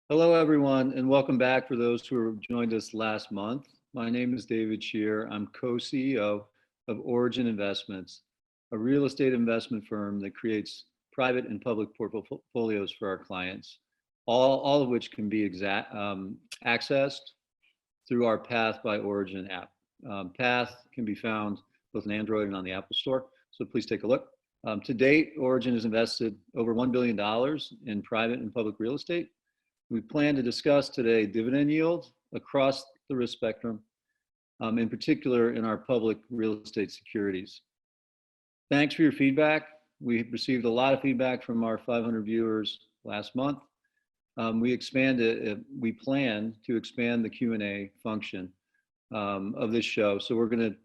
Hello, everyone, and welcome back for those who have joined us last month. My name is David Scherer. I'm co-CEO of Origin Investments, a real estate investment firm that creates private and public portfolios for our clients, all of which can be accessed through our Path by Origin app. Path can be found both on Android and on the Apple Store, so please take a look. To date, Origin has invested over $1 billion in private and public real estate. We plan to discuss today dividend yield across the risk spectrum, in particular in our public real estate securities. Thanks for your feedback. We received a lot of feedback from our 500 viewers last month. We plan to expand the Q&A function of this show. So we're going to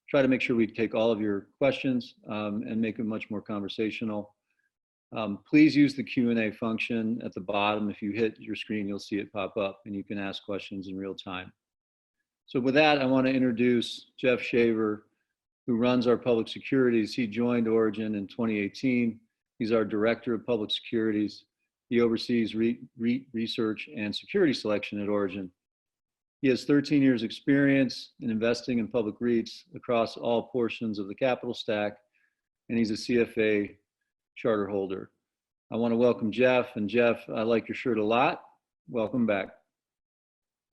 try to make sure we take all of your questions and make it much more conversational. Please use the Q&A function at the bottom. If you hit your screen, you'll see it pop up and you can ask questions in real time. So with that, I want to introduce Geoff Shaver, who runs our public securities. He joined Origin in 2018. He's our Director of Public Securities. He oversees REIT research and security selection at Origin. He has 13 years experience in investing in public REITs across all portions of the capital stack, and he's a CFA charter holder. I want to welcome Geoff, and Geoff, I like your shirt a lot. Welcome back.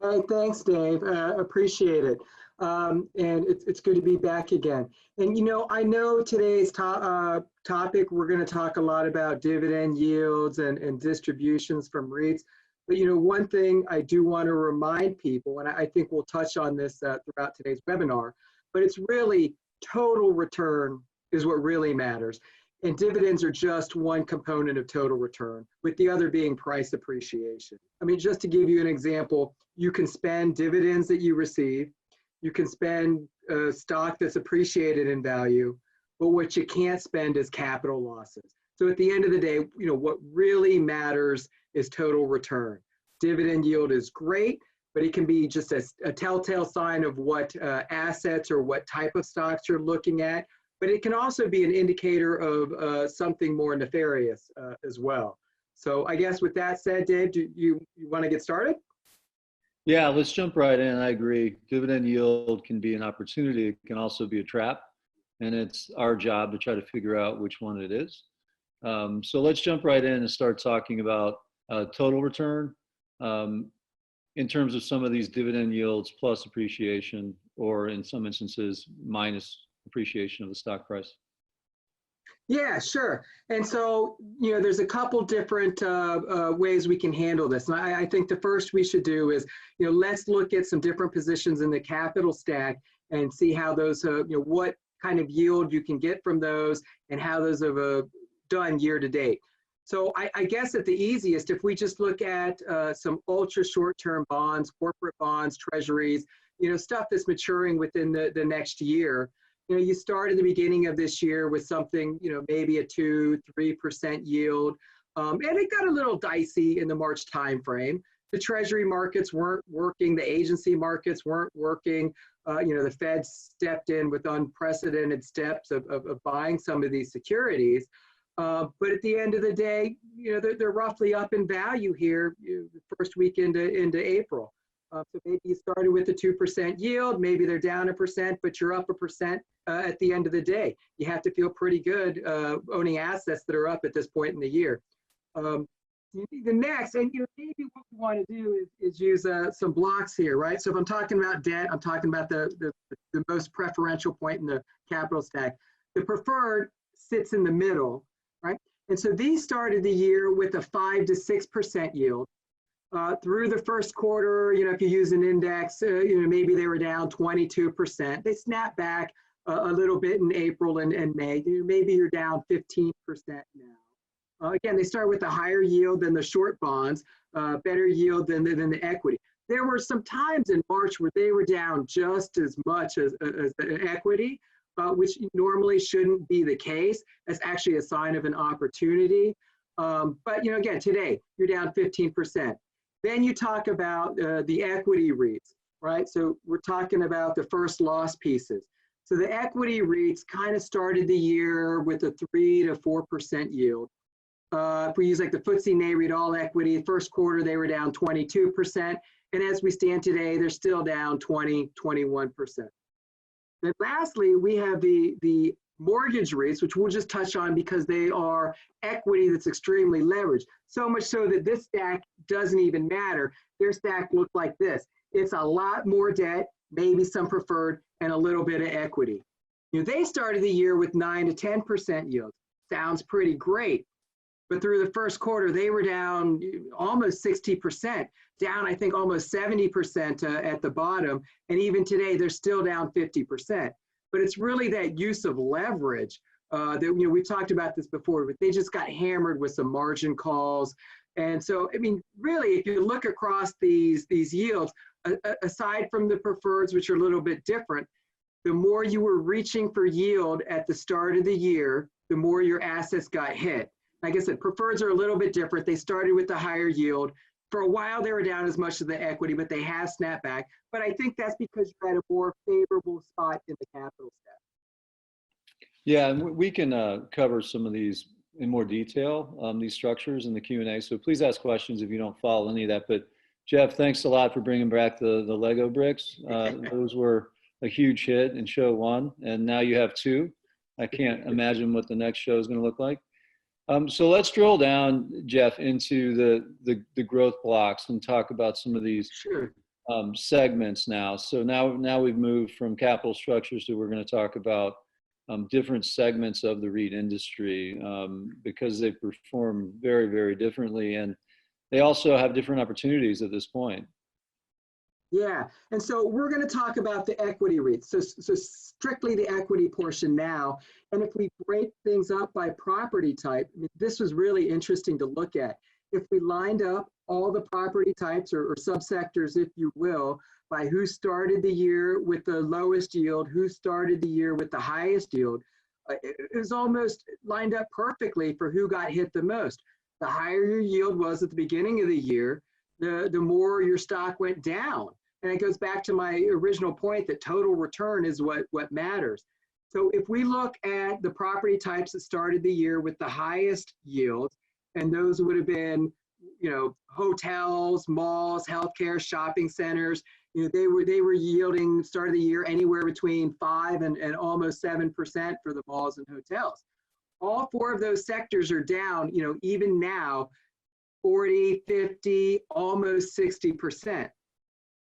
Hey, thanks, Dave. Appreciate it. And it's good to be back again. And I know today's topic, we're going to talk a lot about dividend yields and distributions from REITs. But one thing I do want to remind people, and I think we'll touch on this throughout today's webinar, but it's really total return is what really matters. And dividends are just one component of total return, with the other being price appreciation. I mean, just to give you an example, you can spend dividends that you receive, you can spend stock that's appreciated in value, but what you can't spend is capital losses. So at the end of the day, what really matters is total return. Dividend yield is great, but it can be just a telltale sign of what assets or what type of stocks you're looking at. But it can also be an indicator of something more nefarious as well. So I guess with that said, Dave, do you want to get started? Yeah, let's jump right in. I agree. Dividend yield can be an opportunity. It can also be a trap. And it's our job to try to figure out which one it is. So let's jump right in and start talking about total return in terms of some of these dividend yields plus appreciation, or in some instances, minus appreciation of the stock price. Yeah, sure. And so, there's a couple different ways we can handle this. And I think the first we should do is, let's look at some different positions in the capital stack and see how those, what kind of yield you can get from those and how those have done year to date. So I guess at the easiest, if we just look at some ultra short-term bonds, corporate bonds, treasuries, stuff that's maturing within the next year. You start at the beginning of this year with something, maybe a 2-3% yield, and it got a little dicey in the March timeframe. The treasury markets weren't working, the agency markets weren't working. The Fed stepped in with unprecedented steps of buying some of these securities. But at the end of the day, they're roughly up in value here the first week into April. So maybe you started with a 2% yield, maybe they're down 1%, but you're up 1% at the end of the day. You have to feel pretty good owning assets that are up at this point in the year. The next, and maybe what we want to do is use some blocks here, right? So if I'm talking about debt, I'm talking about the most preferential point in the capital stack. The preferred sits in the middle, right? And so these started the year with a 5 to 6% yield. Through the first quarter, if you use an index, maybe they were down 22%. They snapped back a little bit in April and May. Maybe you're down 15% now. Again, they start with a higher yield than the short bonds, better yield than the equity. There were some times in March where they were down just as much as the equity, which normally shouldn't be the case. That's actually a sign of an opportunity. But again, today you're down 15%. Then you talk about the equity REITs, right? So we're talking about the first loss pieces. So the equity REITs kind of started the year with a 3 to 4% yield. If we use like the FTSE Nareit All Equity, first quarter they were down 22%, and as we stand today, they're still down 21%. Then lastly, we have the mortgage REITs, which we'll just touch on because they are equity that's extremely leveraged. So much so that this stack doesn't even matter. Their stack looks like this. It's a lot more debt, maybe some preferred, and a little bit of equity. You know, they started the year with 9 to 10% yields. Sounds pretty great. But through the first quarter, they were down almost 60%, down, I think, almost 70% at the bottom. And even today, they're still down 50%. But it's really that use of leverage that, you know, we've talked about this before, but they just got hammered with some margin calls. And so, I mean, really, if you look across these yields, aside from the preferreds, which are a little bit different, the more you were reaching for yield at the start of the year, the more your assets got hit. Like I said, preferreds are a little bit different. They started with the higher yield. For a while, they were down as much as the equity, but they have snapped back. But I think that's because you're at a more favorable spot in the capital stack. Yeah, and we can cover some of these in more detail, these structures in the Q&A. So please ask questions if you don't follow any of that. But Geoff, thanks a lot for bringing back the Lego bricks. Those were a huge hit in show 1, and now you have 2. I can't imagine what the next show is going to look like. So let's drill down, Geoff, into the growth blocks and talk about some of these segments now. So now we've moved from capital structures to we're going to talk about different segments of the REIT industry because they perform very, very differently, and they also have different opportunities at this point. Yeah, and so we're going to talk about the equity REITs, so strictly the equity portion now. And if we break things up by property type, I mean, this was really interesting to look at. If we lined up all the property types or subsectors, if you will, by who started the year with the lowest yield, who started the year with the highest yield, it was almost lined up perfectly for who got hit the most. The higher your yield was at the beginning of the year, the more your stock went down. And it goes back to my original point that total return is what matters. So if we look at the property types that started the year with the highest yields, and those would have been, you know, hotels, malls, healthcare, shopping centers, you know, they were yielding start of the year anywhere between 5 and almost 7% for the malls and hotels. All 4 of those sectors are down, you know, even now, 40, 50, almost 60%.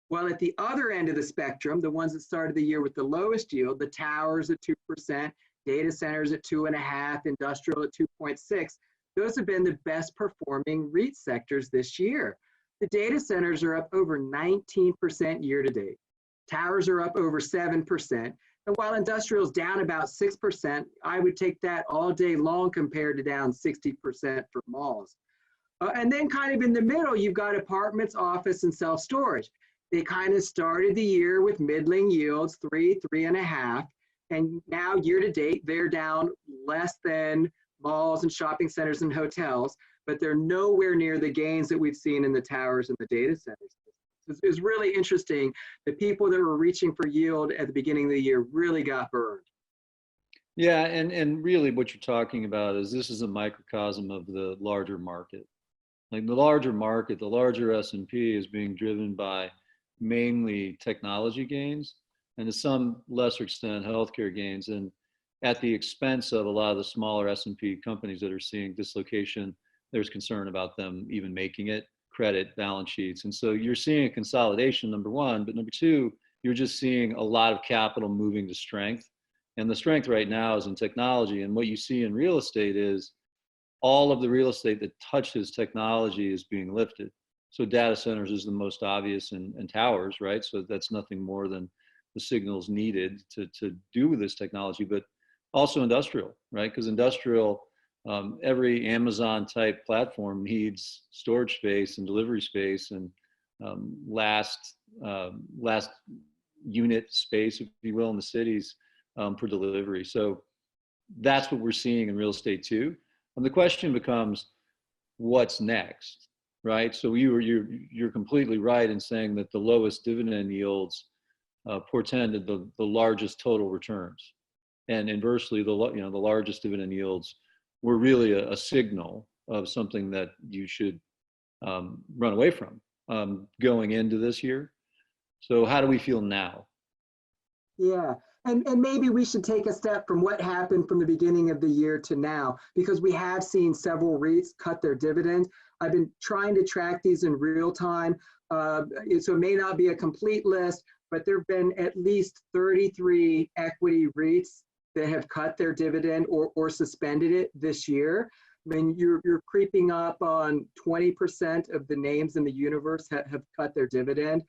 While at the other end of the spectrum, the ones that started the year with the lowest yield, the towers at 2%, data centers at 2.5%, industrial at 2.6%, those have been the best performing REIT sectors this year. The data centers are up over 19% year to date. Towers are up over 7%. And while industrial is down about 6%, I would take that all day long compared to down 60% for malls. And then kind of in the middle, you've got apartments, office, and self-storage. They kind of started the year with middling yields, 3.5, and now year to date, they're down less than malls and shopping centers and hotels, but they're nowhere near the gains that we've seen in the towers and the data centers. It's really interesting. The people that were reaching for yield at the beginning of the year really got burned. Yeah, and really what you're talking about is this is a microcosm of the larger market. Like the larger market, the larger S&P is being driven by mainly technology gains and to some lesser extent healthcare gains, and at the expense of a lot of the smaller S&P companies that are seeing dislocation. There's concern about them even making it, credit, balance sheets. And so you're seeing a consolidation, number one, but number two, you're just seeing a lot of capital moving to strength. And the strength right now is in technology. And what you see in real estate is all of the real estate that touches technology is being lifted. So data centers is the most obvious, and towers, right? So that's nothing more than the signals needed to do this technology, but also industrial, right? Because industrial, every Amazon type platform needs storage space and delivery space and last unit space, if you will, in the cities for delivery. So that's what we're seeing in real estate too. And the question becomes, what's next? Right, so you're completely right in saying that the lowest dividend yields portended the largest total returns, and inversely, the largest dividend yields were really a signal of something that you should run away from going into this year. So how do we feel now? Yeah. And maybe we should take a step from what happened from the beginning of the year to now, because we have seen several REITs cut their dividend. I've been trying to track these in real time. So it may not be a complete list, but there have been at least 33 equity REITs that have cut their dividend or suspended it this year. I mean, you're creeping up on 20% of the names in the universe have cut their dividend.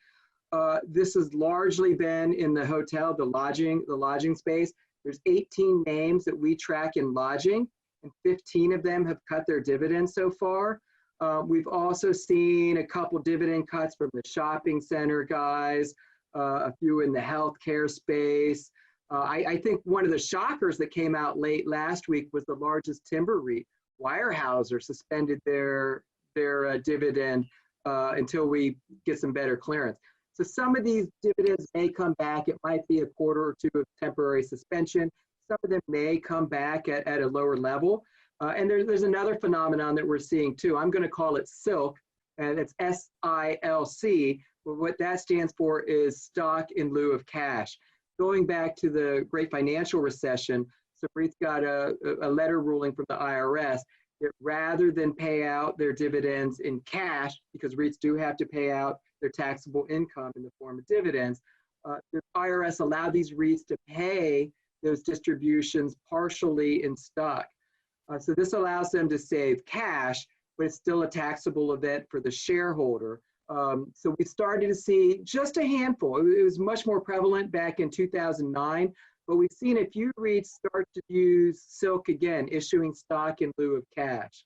This has largely been in the hotel, the lodging space. There's 18 names that we track in lodging, and 15 of them have cut their dividends so far. We've also seen a couple dividend cuts from the shopping center guys, a few in the healthcare space. I think one of the shockers that came out late last week was the largest timber REIT, Weyerhaeuser, suspended their dividend until we get some better clearance. So some of these dividends may come back. It might be a quarter or two of temporary suspension. Some of them may come back at a lower level. And there's another phenomenon that we're seeing too. I'm going to call it SILC, and it's SILC. But what that stands for is stock in lieu of cash. Going back to the great financial recession, so REITs got a letter ruling from the IRS that rather than pay out their dividends in cash, because REITs do have to pay out their taxable income in the form of dividends, the IRS allowed these REITs to pay those distributions partially in stock. So this allows them to save cash, but it's still a taxable event for the shareholder. So we started to see just a handful. It was much more prevalent back in 2009, but we've seen a few REITs start to use SILC again, issuing stock in lieu of cash.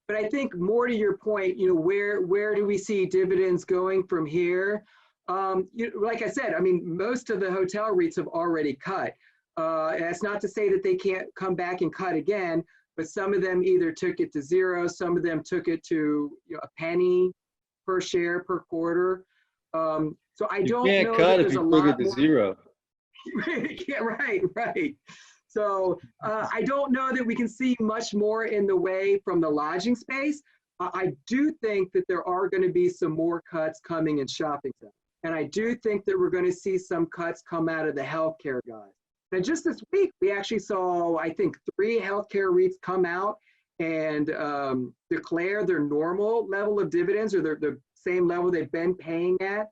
But I think more to your point, where do we see dividends going from here? Like I said, I mean, most of the hotel REITs have already cut. That's not to say that they can't come back and cut again, but some of them either took it to zero, some of them took it to a penny per share per quarter. So I don't know. You can't cut if you took it to zero. Yeah, right. So I don't know that we can see much more in the way from the lodging space. I do think that there are going to be some more cuts coming in shopping centers. And I do think that we're going to see some cuts come out of the healthcare guys. Now, just this week, we actually saw, I think, 3 healthcare REITs come out and declare their normal level of dividends, or the same level they've been paying at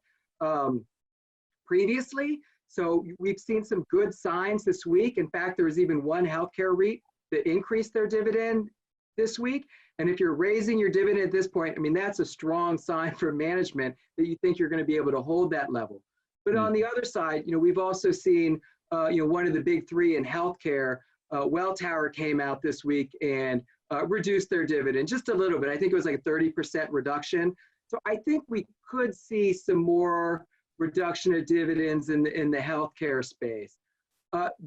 previously. So we've seen some good signs this week. In fact, there was even one healthcare REIT that increased their dividend this week. And if you're raising your dividend at this point, I mean, that's a strong sign for management that you think you're going to be able to hold that level. But on the other side, we've also seen, one of the big 3 in healthcare, Welltower came out this week and reduced their dividend just a little bit. I think it was like a 30% reduction. So I think we could see some more reduction of dividends in the healthcare space.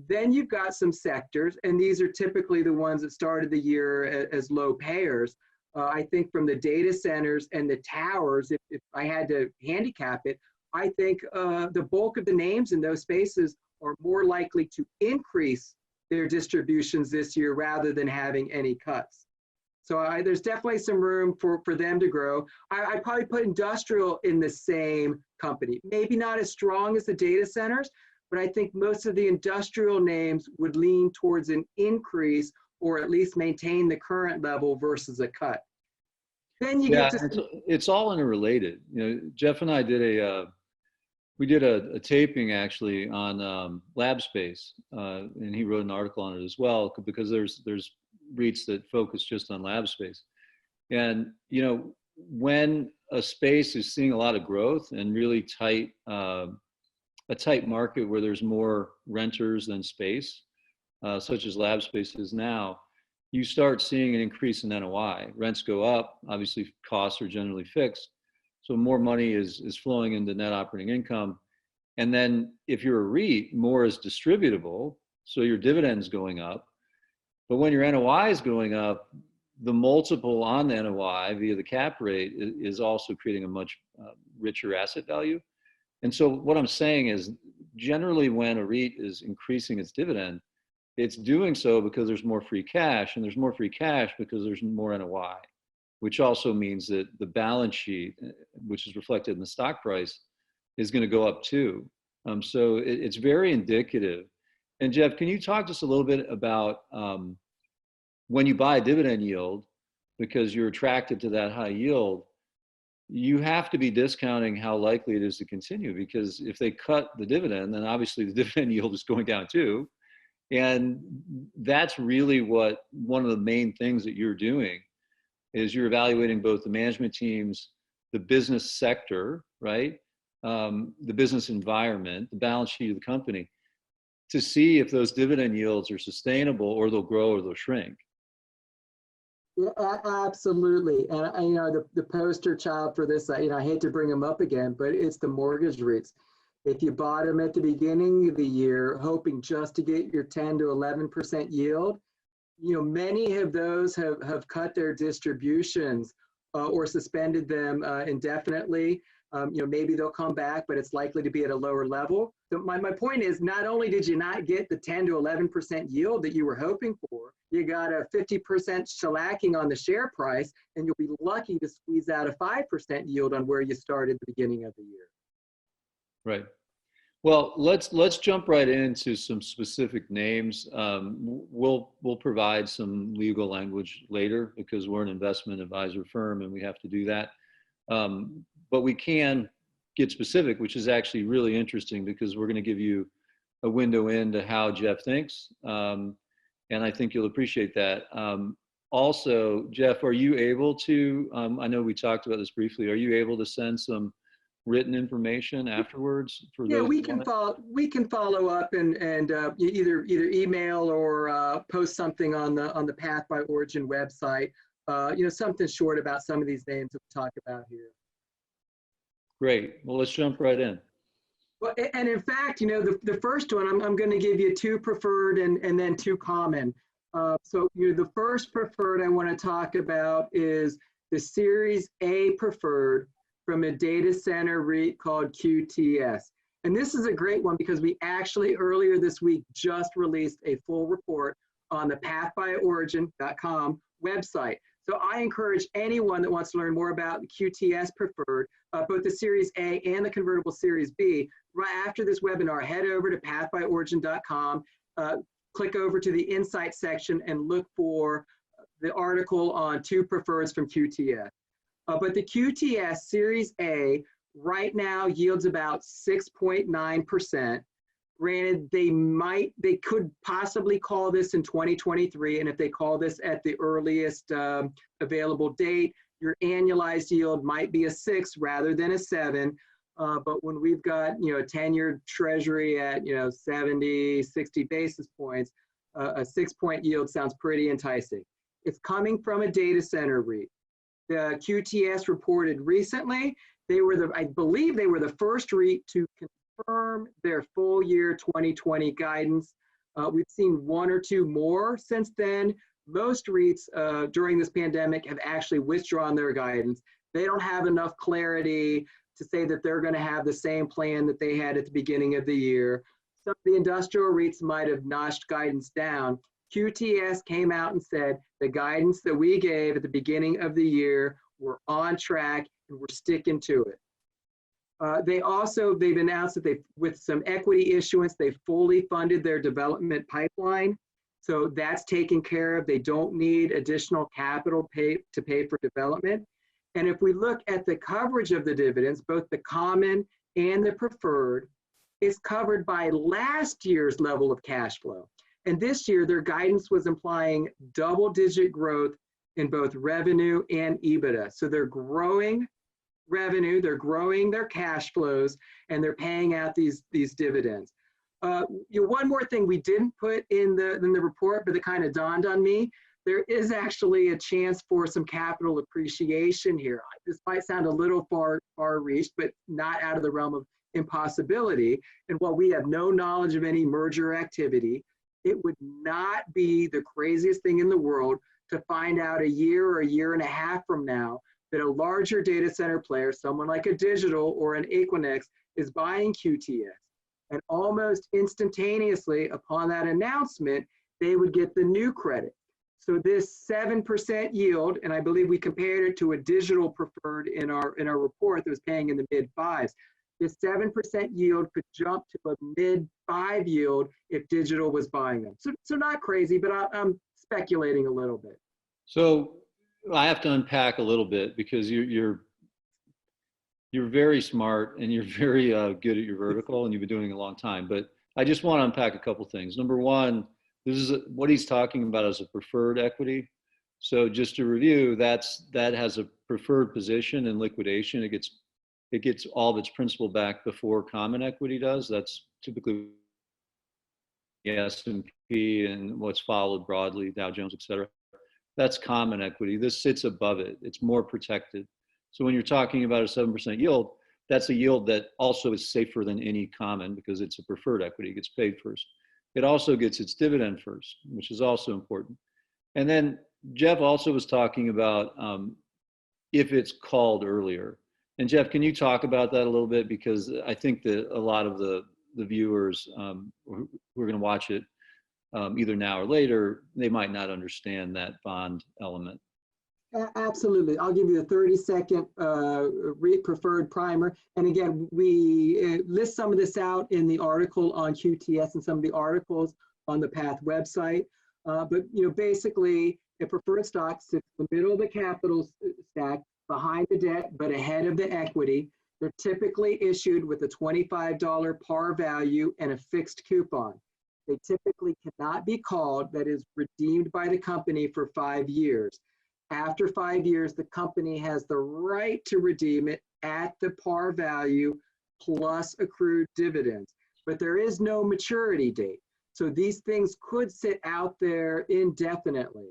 Then you've got some sectors, and these are typically the ones that started the year as low payers. I think from the data centers and the towers, if I had to handicap it, I think the bulk of the names in those spaces are more likely to increase their distributions this year rather than having any cuts. So there's definitely some room for them to grow. I'd probably put industrial in the same company. Maybe not as strong as the data centers, but I think most of the industrial names would lean towards an increase or at least maintain the current level versus a cut. Then you get to... It's all interrelated. Geoff and I did a taping actually on lab space, and he wrote an article on it as well, because there's REITs that focus just on lab space. And, when a space is seeing a lot of growth and really tight, a tight market where there's more renters than space, such as lab space is now, you start seeing an increase in NOI. Rents go up, obviously costs are generally fixed. So more money is flowing into net operating income. And then if you're a REIT, more is distributable, so your dividend's going up. But when your NOI is going up, the multiple on the NOI via the cap rate is also creating a much richer asset value. And so what I'm saying is, generally when a REIT is increasing its dividend, it's doing so because there's more free cash, and there's more free cash because there's more NOI, which also means that the balance sheet, which is reflected in the stock price, is going to go up too. So it's very indicative. And Geoff, can you talk to us a little bit about when you buy a dividend yield, because you're attracted to that high yield, you have to be discounting how likely it is to continue, because if they cut the dividend, then obviously the dividend yield is going down too. And that's really what one of the main things that you're doing is you're evaluating both the management teams, the business sector, right? The business environment, the balance sheet of the company, to see if those dividend yields are sustainable, or they'll grow or they'll shrink. Yeah, absolutely. And you know, the poster child for this, you know, I hate to bring them up again, but it's the mortgage REITs. If you bought them at the beginning of the year, hoping just to get your 10 to 11% yield, you know, many of those have cut their distributions or suspended them indefinitely. You know, maybe they'll come back, but it's likely to be at a lower level. So my point is, not only did you not get the 10 to 11% yield that you were hoping for, you got a 50% shellacking on the share price, and you'll be lucky to squeeze out a 5% yield on where you started at the beginning of the year. Right. Well, let's jump right into some specific names. We'll provide some legal language later because we're an investment advisor firm and we have to do that. But we can get specific, which is actually really interesting because we're going to give you a window into how Geoff thinks. And I think you'll appreciate that. Also, Geoff, are you able to, I know we talked about this briefly, are you able to send some written information afterwards for those? Yeah, we can follow up and either email or post something on the Path by Origin website. You know, something short about some of these names that we talk about here. Great. Well, let's jump right in. Well, and in fact, you know, the first one, I'm going to give you 2 preferred and then 2 common. So you know, the first preferred I want to talk about is the Series A preferred from a data center REIT called QTS. And this is a great one because we actually earlier this week just released a full report on the pathbyorigin.com website. So I encourage anyone that wants to learn more about the QTS preferred, both the Series A and the convertible Series B, right after this webinar, head over to pathbyorigin.com, click over to the Insight section and look for the article on 2 preferreds from QTS. But the QTS Series A right now yields about 6.9%. Granted, they could possibly call this in 2023, and if they call this at the earliest available date, your annualized yield might be a 6 rather than a 7. But when we've got, you know, a 10-year treasury at, you know, 70, 60 basis points, a 6-point yield sounds pretty enticing. It's coming from a data center REIT. The QTS reported recently, I believe they were the first REIT to confirm their full year 2020 guidance. We've seen 1 or 2 more since then. Most REITs during this pandemic have actually withdrawn their guidance. They don't have enough clarity to say that they're going to have the same plan that they had at the beginning of the year. Some of the industrial REITs might have notched guidance down. QTS came out and said the guidance that we gave at the beginning of the year, we're on track and we're sticking to it. They've announced that with some equity issuance, they fully funded their development pipeline. So that's taken care of. They don't need additional capital to pay for development. And if we look at the coverage of the dividends, both the common and the preferred, is covered by last year's level of cash flow. And this year, their guidance was implying double-digit growth in both revenue and EBITDA. So they're growing revenue, they're growing their cash flows, and they're paying out these dividends. One more thing we didn't put in the report, but it kind of dawned on me. There is actually a chance for some capital appreciation here. This might sound a little far-reached, but not out of the realm of impossibility. And while we have no knowledge of any merger activity, it would not be the craziest thing in the world to find out a year or a year and a half from now that a larger data center player, someone like a Digital or an Equinix, is buying QTS. And almost instantaneously upon that announcement, they would get the new credit. So this 7% yield, and I believe we compared it to a digital preferred in our report that was paying in the mid fives. This 7% yield could jump to a mid 5 yield if digital was buying them. So not crazy, but I'm speculating a little bit. So I have to unpack a little bit because you're very smart and you're very good at your vertical and you've been doing it a long time. But I just want to unpack a couple things. Number one, this is what he's talking about as a preferred equity. So just to review, that has a preferred position in liquidation. It gets all of its principal back before common equity does. That's typically the S&P and what's followed broadly, Dow Jones, et cetera. That's common equity. This sits above it. It's more protected. So when you're talking about a 7% yield, that's a yield that also is safer than any common because it's a preferred equity. It gets paid first. It also gets its dividend first, which is also important. And then Geoff also was talking about if it's called earlier. And Geoff, can you talk about that a little bit? Because I think that a lot of the viewers who are going to watch it either now or later, they might not understand that bond element. Absolutely. I'll give you a 30-second REIT preferred primer. And again, we list some of this out in the article on QTS and some of the articles on the PATH website. But basically, a preferred stock sits in the middle of the capital stack, behind the debt, but ahead of the equity. They're typically issued with a $25 par value and a fixed coupon. They typically cannot be called, that is redeemed by the company for 5 years. After 5 years, the company has the right to redeem it at the par value plus accrued dividends. But there is no maturity date. So these things could sit out there indefinitely.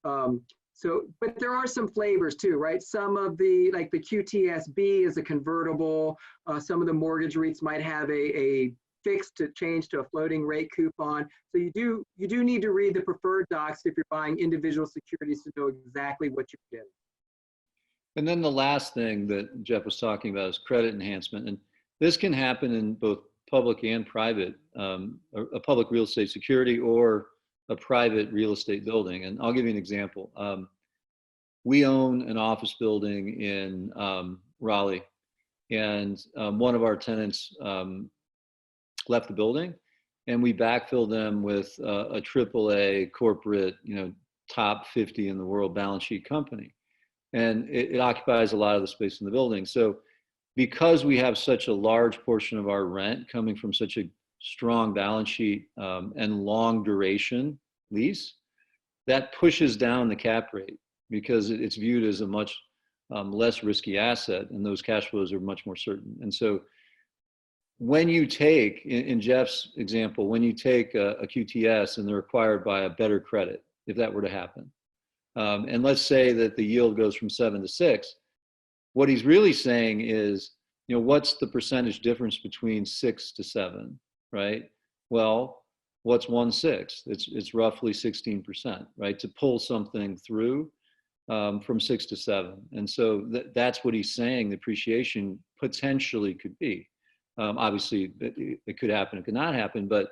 But there are some flavors too, right? Some of the, like the QTSB is a convertible. Some of the mortgage REITs might have a fixed to change to a floating rate coupon. So you do need to read the preferred docs if you're buying individual securities to know exactly what you're getting. And then the last thing that Geoff was talking about is credit enhancement. And this can happen in both public and private, a public real estate security or a private real estate building. And I'll give you an example. We own an office building in Raleigh, and one of our tenants left the building, and we backfilled them with a AAA corporate, top 50 in the world balance sheet company. And it occupies a lot of the space in the building. So because we have such a large portion of our rent coming from such a strong balance sheet and long duration lease, that pushes down the cap rate because it's viewed as a much less risky asset, and those cash flows are much more certain. And so when you take, in Geoff's example, when you take a QTS and they're acquired by a better credit, if that were to happen, and let's say that the yield goes from 7 to 6, what he's really saying is, what's the percentage difference between 6 to 7, right? Well, what's 1/6? It's roughly 16%, right? To pull something through from 6 to 7. And so that's what he's saying the appreciation potentially could be. Obviously, it could happen, it could not happen, but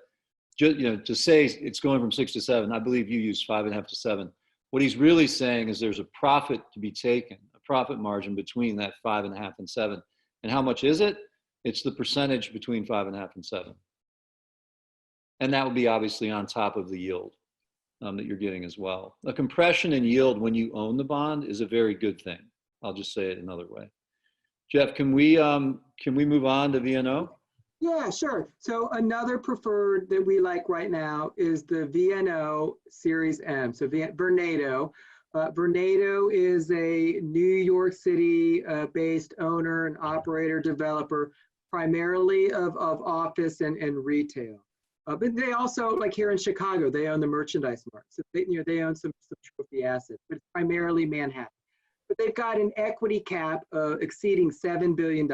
just, to say it's going from 6 to 7, I believe you use 5.5 to 7. What he's really saying is there's a profit to be taken, a profit margin between that 5.5 and 7. And how much is it? It's the percentage between 5.5 and 7. And that would be obviously on top of the yield that you're getting as well. A compression in yield when you own the bond is a very good thing. I'll just say it another way. Geoff, can we move on to VNO? Yeah, sure. So another preferred that we like right now is the VNO Series M. So Vornado. Vornado is a New York City based owner and operator developer, primarily of office and retail. But they also, like here in Chicago, they own the merchandise market. So they own some trophy assets, but it's primarily Manhattan. But they've got an equity cap exceeding $7 billion.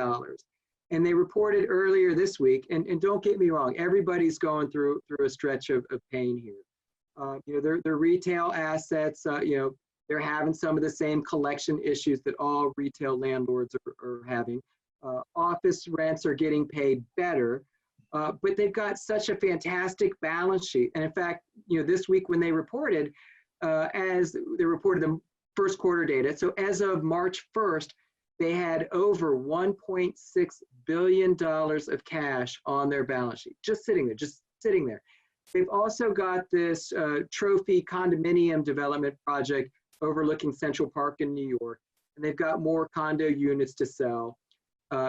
And they reported earlier this week, and don't get me wrong, everybody's going through a stretch of pain here. Their retail assets, they're having some of the same collection issues that all retail landlords are having. Office rents are getting paid better, But they've got such a fantastic balance sheet. And in fact, this week when they reported, as they reported the first quarter data, so as of March 1st, they had over $1.6 billion of cash on their balance sheet, just sitting there. They've also got this trophy condominium development project overlooking Central Park in New York, and they've got more condo units to sell.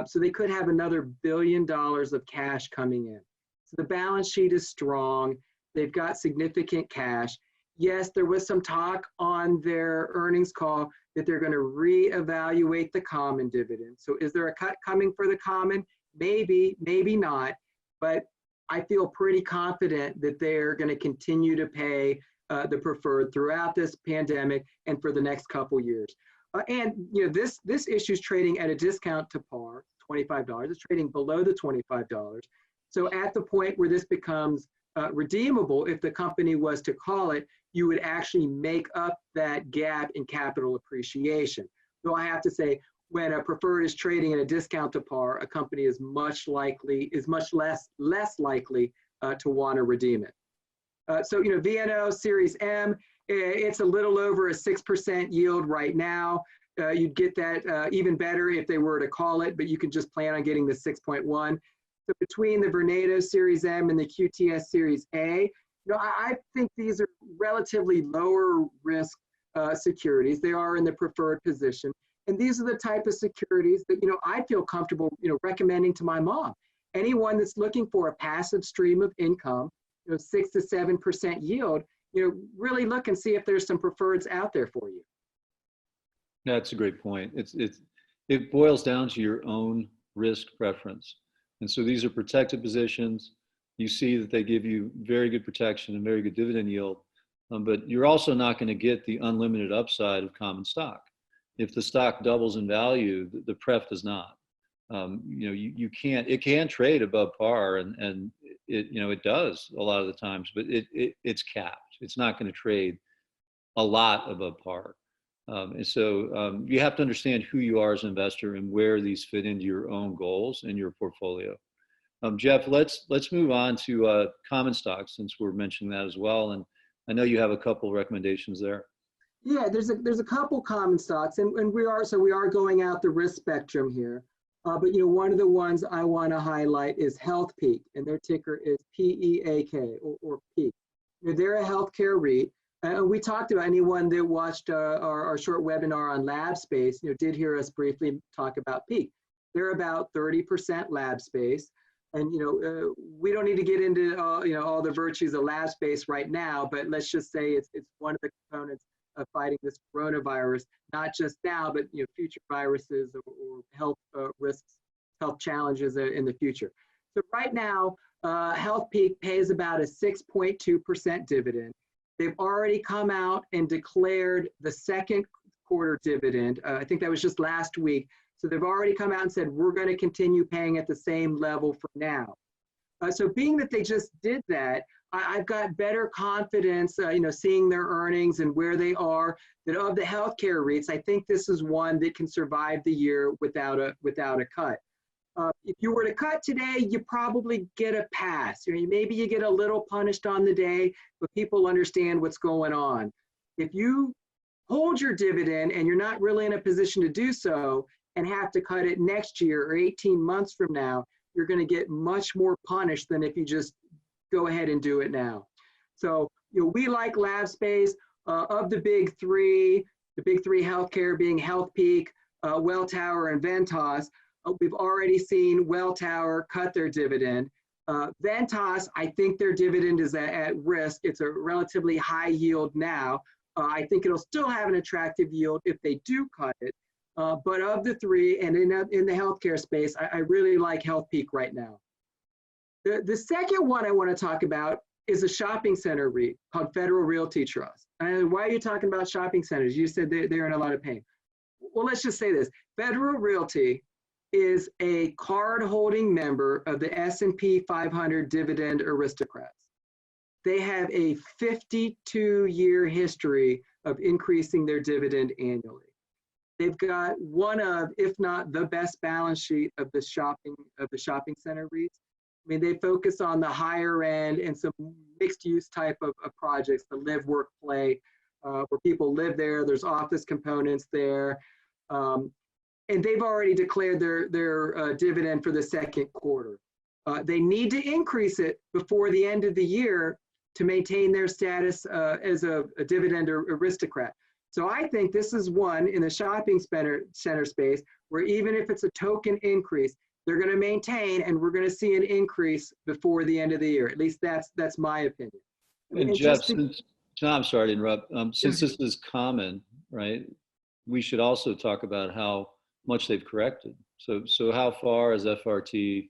So they could have another $1 billion of cash coming in. So the balance sheet is strong. They've got significant cash. Yes, there was some talk on their earnings call that they're going to reevaluate the common dividend. So is there a cut coming for the common? Maybe, maybe not. But I feel pretty confident that they're going to continue to pay the preferred throughout this pandemic and for the next couple years. And this issue is trading at a discount to par, $25. It's trading below the $25. So at the point where this becomes redeemable, if the company was to call it, you would actually make up that gap in capital appreciation. Though I have to say, when a preferred is trading at a discount to par, a company is much less likely to want to redeem it. So VNO Series M, it's a little over a 6% yield right now. You'd get that even better if they were to call it, but you can just plan on getting the 6.1. So between the Vornado Series M and the QTS Series A, I think these are relatively lower risk securities. They are in the preferred position. And these are the type of securities that, I feel comfortable, recommending to my mom. Anyone that's looking for a passive stream of income, 6 to 7% yield, really look and see if there's some preferreds out there for you. That's a great point. It boils down to your own risk preference. And so these are protected positions. You see that they give you very good protection and very good dividend yield, but you're also not going to get the unlimited upside of common stock. If the stock doubles in value, the pref does not. You can't. It can trade above par, and it does a lot of the times, but it's capped. It's not going to trade a lot above par. And so you have to understand who you are as an investor and where these fit into your own goals and your portfolio. Geoff, let's move on to common stocks, since we're mentioning that as well. And I know you have a couple recommendations there. Yeah, there's a couple common stocks, and we are going out the risk spectrum here. But one of the ones I want to highlight is HealthPeak, and their ticker is PEAK or Peak. They're a healthcare REIT. And we talked about, anyone that watched our short webinar on lab space, did hear us briefly talk about Peak. They're about 30% lab space. And, we don't need to get into, all the virtues of lab space right now, but let's just say it's one of the components of fighting this coronavirus, not just now, but, future viruses or health risks, health challenges in the future. So right now, HealthPeak pays about a 6.2% dividend. They've already come out and declared the second quarter dividend. I think that was just last week. So they've already come out and said, we're going to continue paying at the same level for now. So being that they just did that, I've got better confidence, seeing their earnings and where they are, that of the healthcare REITs, I think this is one that can survive the year without a cut. If you were to cut today, you probably get a pass. Maybe you get a little punished on the day, but people understand what's going on. If you hold your dividend and you're not really in a position to do so and have to cut it next year or 18 months from now, you're going to get much more punished than if you just go ahead and do it now. So, we like lab space. Of the big three healthcare being HealthPeak, Welltower, and Ventas, we've already seen Welltower cut their dividend. Ventas, I think their dividend is at risk. It's a relatively high yield now. I think it'll still have an attractive yield if they do cut it. But of the three, and in the healthcare space, I really like HealthPeak right now. The second one I want to talk about is a shopping center REIT called Federal Realty Trust. And why are you talking about shopping centers? You said they're in a lot of pain. Well, let's just say this. Federal Realty is a card-holding member of the S&P 500 Dividend Aristocrats. They have a 52-year history of increasing their dividend annually. They've got one of, if not the best balance sheet of the shopping center REITs. I mean, they focus on the higher end and some mixed use type of projects, the live, work, play, where people live there. There's office components there. And they've already declared their dividend for the second quarter. They need to increase it before the end of the year to maintain their status as a dividend aristocrat. So I think this is one in the shopping center space where even if it's a token increase, they're going to maintain, and we're going to see an increase before the end of the year. At least that's my opinion. And Geoff, I'm sorry to interrupt. Since this is common, right? We should also talk about how much they've corrected. So how far is FRT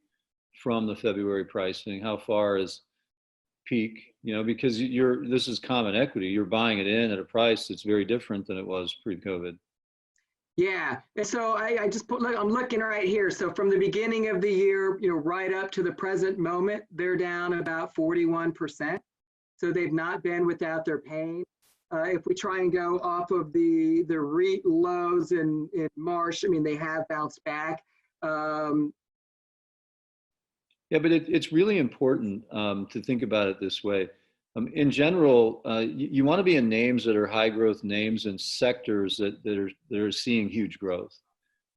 from the February pricing? How far is peak? You know, because this is common equity. You're buying it in at a price that's very different than it was pre-COVID. Yeah, and so I just put, look, I'm looking right here. So from the beginning of the year, you know, right up to the present moment, they're down about 41%. So they've not been without their pain. If we try and go off of the REIT lows in March, I mean, they have bounced back. Yeah, but it's really important to think about it this way. In general, you want to be in names that are high growth names and sectors that are seeing huge growth.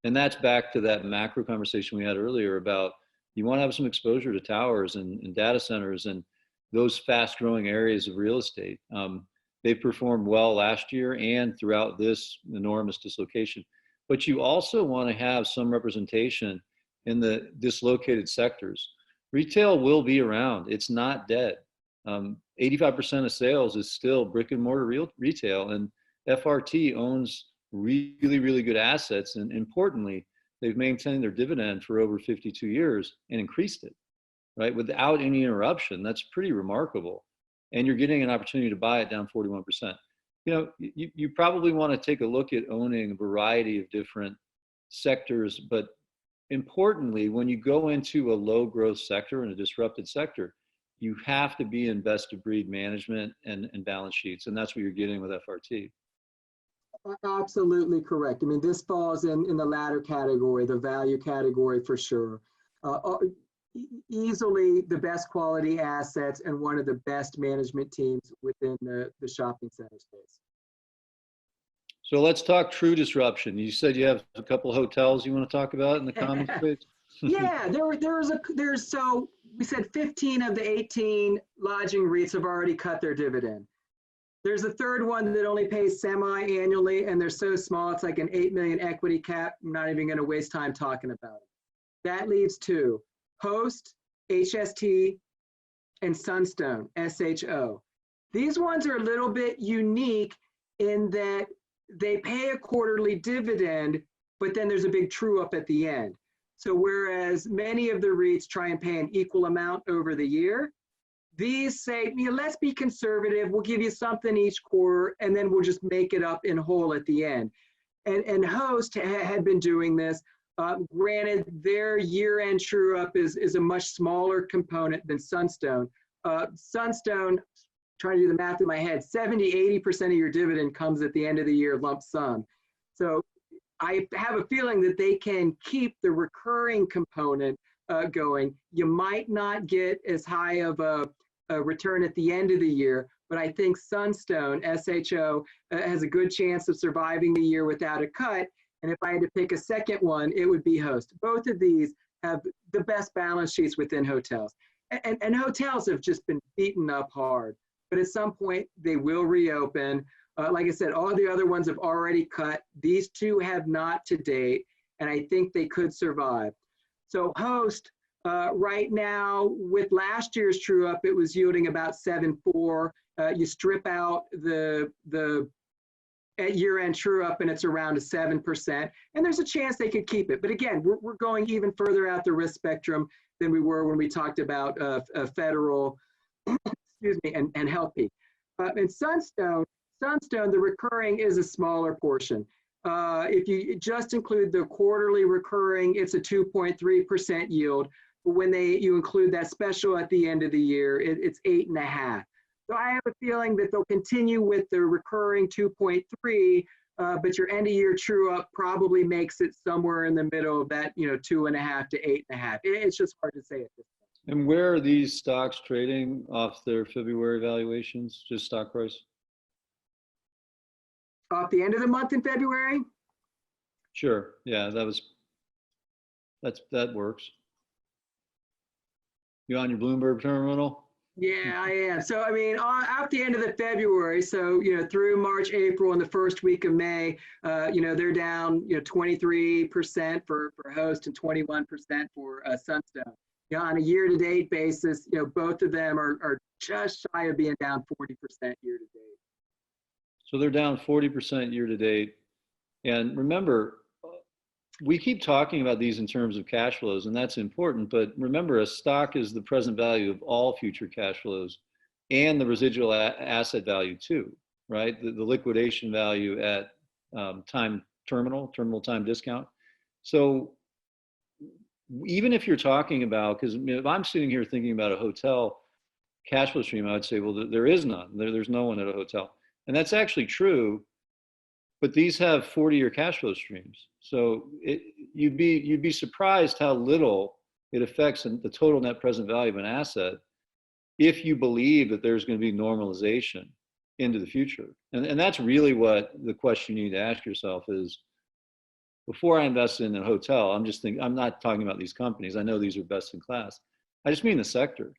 And that's back to that macro conversation we had earlier about you want to have some exposure to towers and data centers and those fast growing areas of real estate. They performed well last year and throughout this enormous dislocation. But you also want to have some representation in the dislocated sectors. Retail will be around. It's not dead. 85% of sales is still brick and mortar retail, and FRT owns really, really good assets. And importantly, they've maintained their dividend for over 52 years and increased it, right? Without any interruption. That's pretty remarkable. And you're getting an opportunity to buy it down 41%. You know, you probably want to take a look at owning a variety of different sectors, but importantly, when you go into a low growth sector and a disrupted sector, you have to be in best of breed management and balance sheets. And that's what you're getting with FRT. Absolutely correct. I mean, this falls in the latter category, the value category for sure. Easily the best quality assets and one of the best management teams within the shopping center space. So let's talk true disruption. You said you have a couple of hotels you want to talk about in the common space? Yeah, so we said 15 of the 18 lodging REITs have already cut their dividend. There's a third one that only pays semi-annually, and they're so small, it's like an 8 million equity cap. I'm not even going to waste time talking about it. That leaves two, Host, HST, and Sunstone, SHO. These ones are a little bit unique in that they pay a quarterly dividend, but then there's a big true up at the end. So whereas many of the REITs try and pay an equal amount over the year, these say, you know, let's be conservative. We'll give you something each quarter, and then we'll just make it up in whole at the end. And Host had been doing this. Granted, their year-end true-up is a much smaller component than Sunstone. Sunstone, trying to do the math in my head, 70–80% of your dividend comes at the end of the year lump sum. So I have a feeling that they can keep the recurring component going. You might not get as high of a return at the end of the year, but I think Sunstone, SHO, has a good chance of surviving the year without a cut. And if I had to pick a second one, it would be Host. Both of these have the best balance sheets within hotels. And hotels have just been beaten up hard. But at some point, they will reopen. Like I said, all the other ones have already cut. These two have not to date, and I think they could survive. So Host, right now, with last year's true up, it was yielding about 7.4. You strip out the at year-end true up, and it's around a 7%. And there's a chance they could keep it. But again, we're going even further out the risk spectrum than we were when we talked about federal, excuse me, and Healthpeak. And Sunstone, the recurring is a smaller portion. If you just include the quarterly recurring, it's a 2.3% yield. But when you include that special at the end of the year, it's 8.5. So I have a feeling that they'll continue with the recurring 2.3, but your end of year true up probably makes it somewhere in the middle of that, 2.5 to 8.5. It's just hard to say at this point. And where are these stocks trading off their February valuations? Just stock price? Off the end of the month in February? Sure. Yeah, that works. You on your Bloomberg terminal? Yeah, I am. So, I mean, at the end of the February, so, through March, April, and the first week of May, they're down, 23% for Host and 21% for Sunstone. On a year-to-date basis, both of them are just shy of being down 40% year-to-date. So they're down 40% year to date. And remember, we keep talking about these in terms of cash flows, and that's important. But remember, a stock is the present value of all future cash flows and the residual asset value too, right? The liquidation value at terminal time discount. So even if you're talking about, because if I'm sitting here thinking about a hotel cash flow stream, I would say, well, there is none. There's no one at a hotel. And that's actually true, but these have 40-year cash flow streams. So you'd be surprised how little it affects the total net present value of an asset if you believe that there's going to be normalization into the future. And that's really what the question you need to ask yourself is, before I invest in a hotel, I'm not talking about these companies. I know these are best in class. I just mean the sector.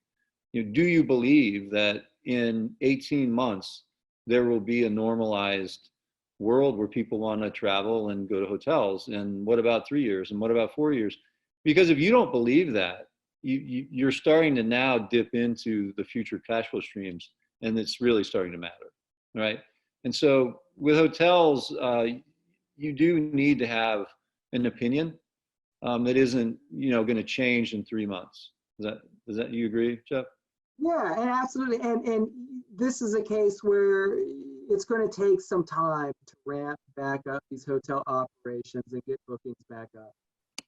Do you believe that in 18 months, there will be a normalized world where people want to travel and go to hotels? And what about 3 years? And what about 4 years? Because if you don't believe that, you're starting to now dip into the future cash flow streams, and it's really starting to matter, right? And so with hotels, you do need to have an opinion that isn't, going to change in 3 months. Does that you agree, Geoff? Yeah, and absolutely. And this is a case where it's going to take some time to ramp back up these hotel operations and get bookings back up.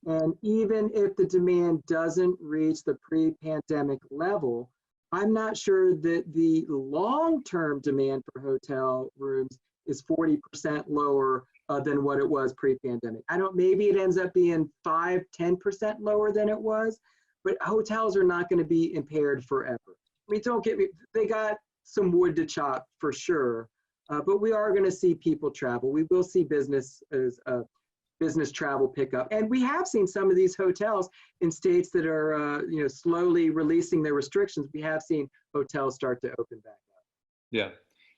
And even if the demand doesn't reach the pre-pandemic level, I'm not sure that the long-term demand for hotel rooms is 40% lower than what it was pre-pandemic. Maybe it ends up being 5, 10% lower than it was, but hotels are not going to be impaired forever. I mean, don't get me, they got some wood to chop for sure, but we are going to see people travel. We will see business travel pick up. And we have seen some of these hotels in states that are, slowly releasing their restrictions. We have seen hotels start to open back up. Yeah.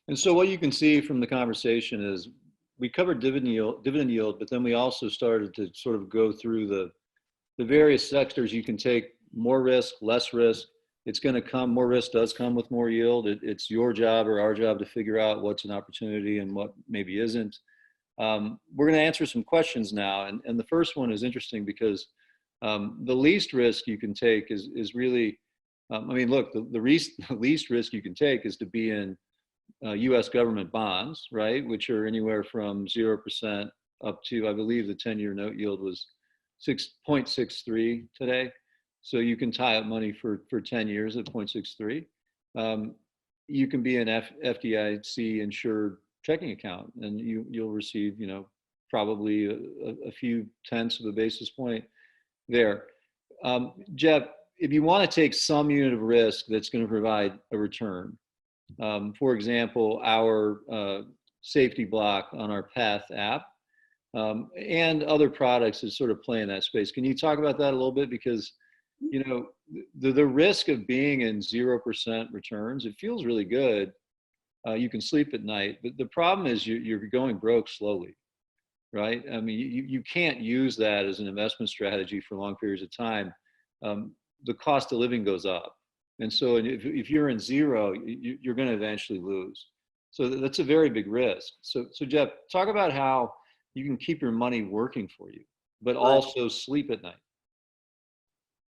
And so what you can see from the conversation is we covered dividend yield, but then we also started to sort of go through the various sectors you can take more risk, less risk. It's going to come, more risk does come with more yield. It's your job or our job to figure out what's an opportunity and what maybe isn't. We're going to answer some questions now. And the first one is interesting because the least risk you can take is really, look, the least risk you can take is to be in US government bonds, right? Which are anywhere from 0% up to, I believe the 10-year note yield was 6.63 today. So you can tie up money for 10 years at 0.63. You can be an FDIC insured checking account, and you'll receive, probably a few tenths of a basis point there. Geoff, if you want to take some unit of risk that's going to provide a return, for example, our safety block on our Path app and other products that sort of play in that space. Can you talk about that a little bit? Because the risk of being in 0% returns, it feels really good. You can sleep at night, but the problem is you're going broke slowly, right? I mean, you can't use that as an investment strategy for long periods of time. The cost of living goes up. And so if you're in zero, you're going to eventually lose. So that's a very big risk. So Geoff, talk about how you can keep your money working for you, but also sleep at night.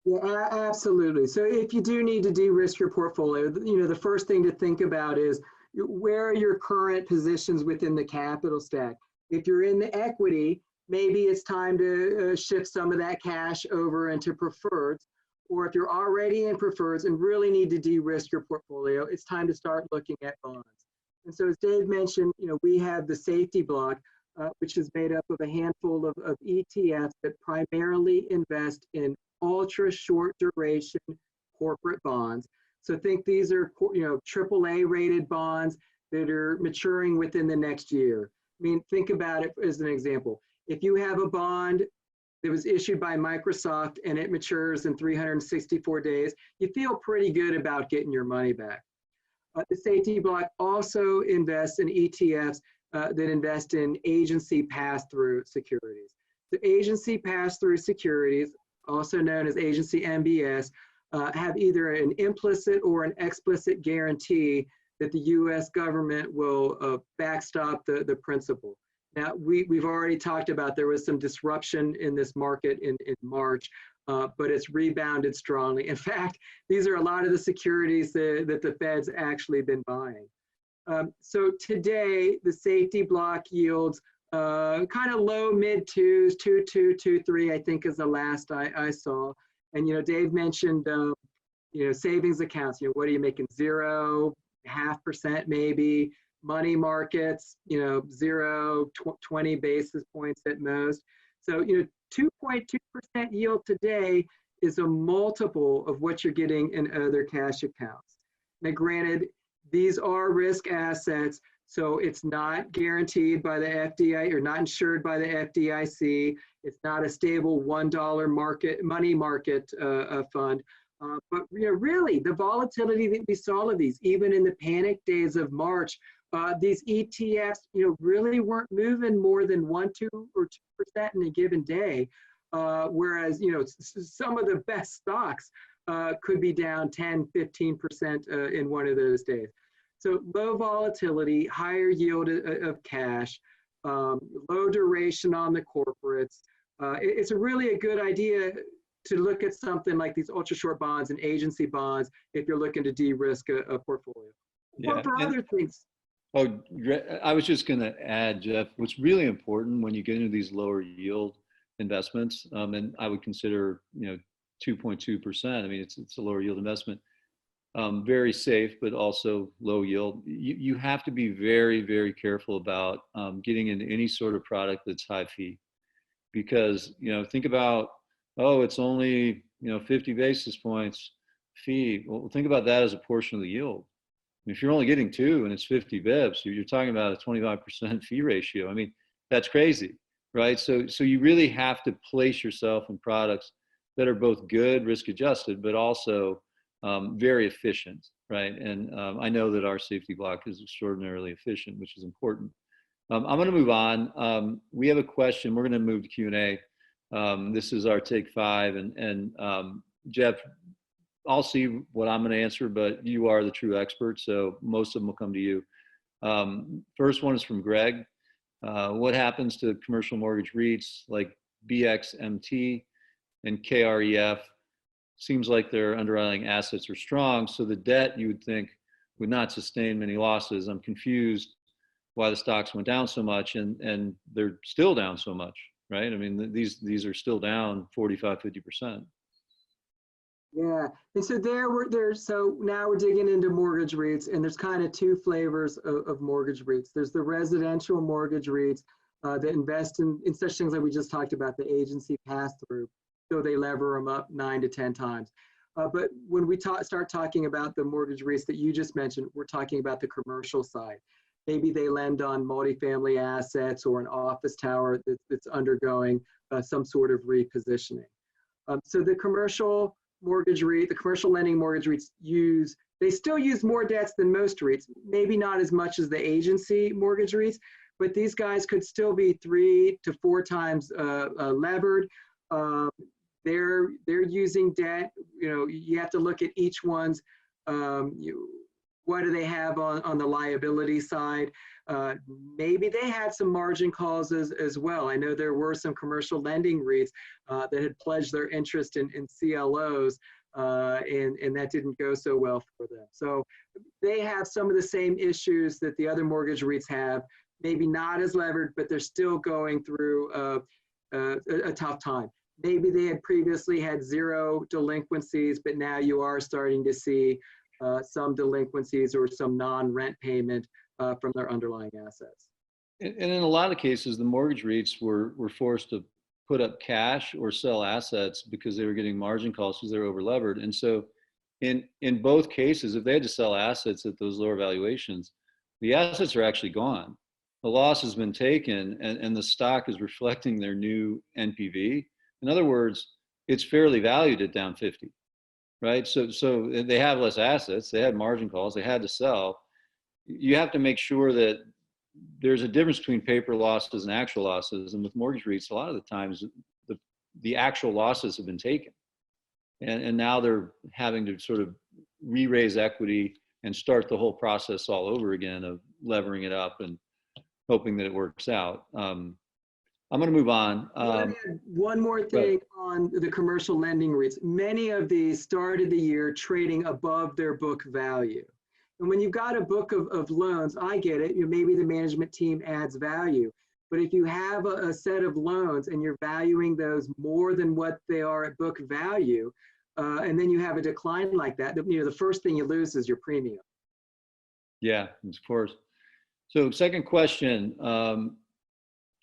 Yeah, absolutely. So if you do need to de-risk your portfolio, the first thing to think about is where are your current positions within the capital stack. If you're in the equity, maybe it's time to shift some of that cash over into preferreds. Or if you're already in preferreds and really need to de-risk your portfolio, it's time to start looking at bonds. And so as Dave mentioned, we have the safety block, which is made up of a handful of ETFs that primarily invest in ultra short duration corporate bonds. So think these are, AAA rated bonds that are maturing within the next year. I mean, think about it as an example. If you have a bond that was issued by Microsoft and it matures in 364 days, you feel pretty good about getting your money back. The safety block also invests in ETFs that invest in agency pass-through securities. The agency pass-through securities, also known as agency MBS, have either an implicit or an explicit guarantee that the US government will backstop the principal. Now, we've already talked about there was some disruption in this market in March, but it's rebounded strongly. In fact, these are a lot of the securities that the Fed's actually been buying. So today, the safety block yields kind of low mid twos, 2.2, 2.3, I think is the last I saw. And, Dave mentioned, savings accounts, what are you making? 0.5% maybe. Money markets, 0, 20 basis points at most. So, 2.2% yield today is a multiple of what you're getting in other cash accounts. Now, granted, these are risk assets, so it's not guaranteed by the FDIC or not insured by the FDIC. It's not a stable $1 money market fund. But really, the volatility that we saw of these, even in the panic days of March, these ETFs, really weren't moving more than 1, 2, or 2% in a given day. Whereas, some of the best stocks could be down 10, 15% in one of those days. So low volatility, higher yield of cash, low duration on the corporates. It's really a good idea to look at something like these ultra short bonds and agency bonds if you're looking to de-risk a portfolio. Yeah. Or for other things. Oh, I was just going to add, Geoff, what's really important when you get into these lower yield investments, and I would consider, 2.2%. I mean, it's a lower yield investment, very safe, but also low yield. You have to be very, very careful about getting into any sort of product that's high fee, because, think about, it's only, 50 basis points fee. Well, think about that as a portion of the yield. If you're only getting 2 and it's 50 bips, you're talking about a 25% fee ratio. I mean, that's crazy, right? So you really have to place yourself in products that are both good, risk adjusted, but also very efficient, right? And I know that our safety block is extraordinarily efficient, which is important. I'm going to move on. We have a question. We're going to move to Q&A. This is our take 5, and Geoff, I'll see what I'm going to answer, but you are the true expert, so most of them will come to you. First one is from Greg. What happens to commercial mortgage REITs like BXMT and KREF? Seems like their underlying assets are strong, so the debt you would think would not sustain many losses. I'm confused why the stocks went down so much, and they're still down so much, right? I mean, these are still down 45, 50%. Yeah, and so so now we're digging into mortgage REITs, and there's kind of 2 flavors of mortgage REITs. There's the residential mortgage REITs that invest in such things like we just talked about, the agency pass-through, so they lever them up 9 to 10 times. But when we start talking about the mortgage REITs that you just mentioned, we're talking about the commercial side. Maybe they lend on multifamily assets or an office tower that's undergoing some sort of repositioning. So the commercial mortgage REIT, the commercial lending mortgage REITs they still use more debts than most REITs, maybe not as much as the agency mortgage REITs, but these guys could still be 3 to 4 times levered. They're using debt. You have to look at each one's, what do they have on the liability side? Maybe they had some margin calls as well. I know there were some commercial lending REITs that had pledged their interest in CLOs, and that didn't go so well for them. So they have some of the same issues that the other mortgage REITs have, maybe not as levered, but they're still going through a tough time. Maybe they had previously had 0 delinquencies, but now you are starting to see some delinquencies or some non-rent payment from their underlying assets. And in a lot of cases, the mortgage REITs were forced to put up cash or sell assets because they were getting margin calls because they're over levered. And so in both cases, if they had to sell assets at those lower valuations, the assets are actually gone. The loss has been taken, and the stock is reflecting their new NPV. In other words, it's fairly valued at down 50, right? So they have less assets, they had margin calls, they had to sell. You have to make sure that there's a difference between paper losses and actual losses. And with mortgage REITs, a lot of the times the actual losses have been taken. And now they're having to sort of re-raise equity and start the whole process all over again of levering it up and hoping that it works out. I'm going to move on. One more thing on the commercial lending REITs. Many of these started the year trading above their book value. And when you've got a book of loans, I get it, maybe the management team adds value. But if you have a set of loans and you're valuing those more than what they are at book value, and then you have a decline like that, the first thing you lose is your premium. Yeah, of course. So second question,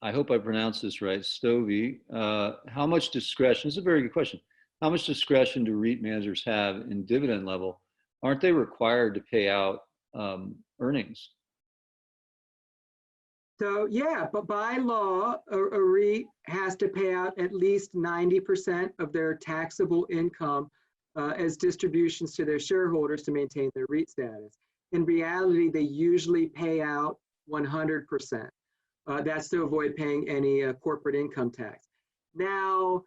I hope I pronounced this right, Stovey. How much discretion, this is a very good question. How much discretion do REIT managers have in dividend level? Aren't they required to pay out earnings? So yeah, but by law, a REIT has to pay out at least 90% of their taxable income as distributions to their shareholders to maintain their REIT status. In reality, they usually pay out 100%. That's to avoid paying any corporate income tax. Now,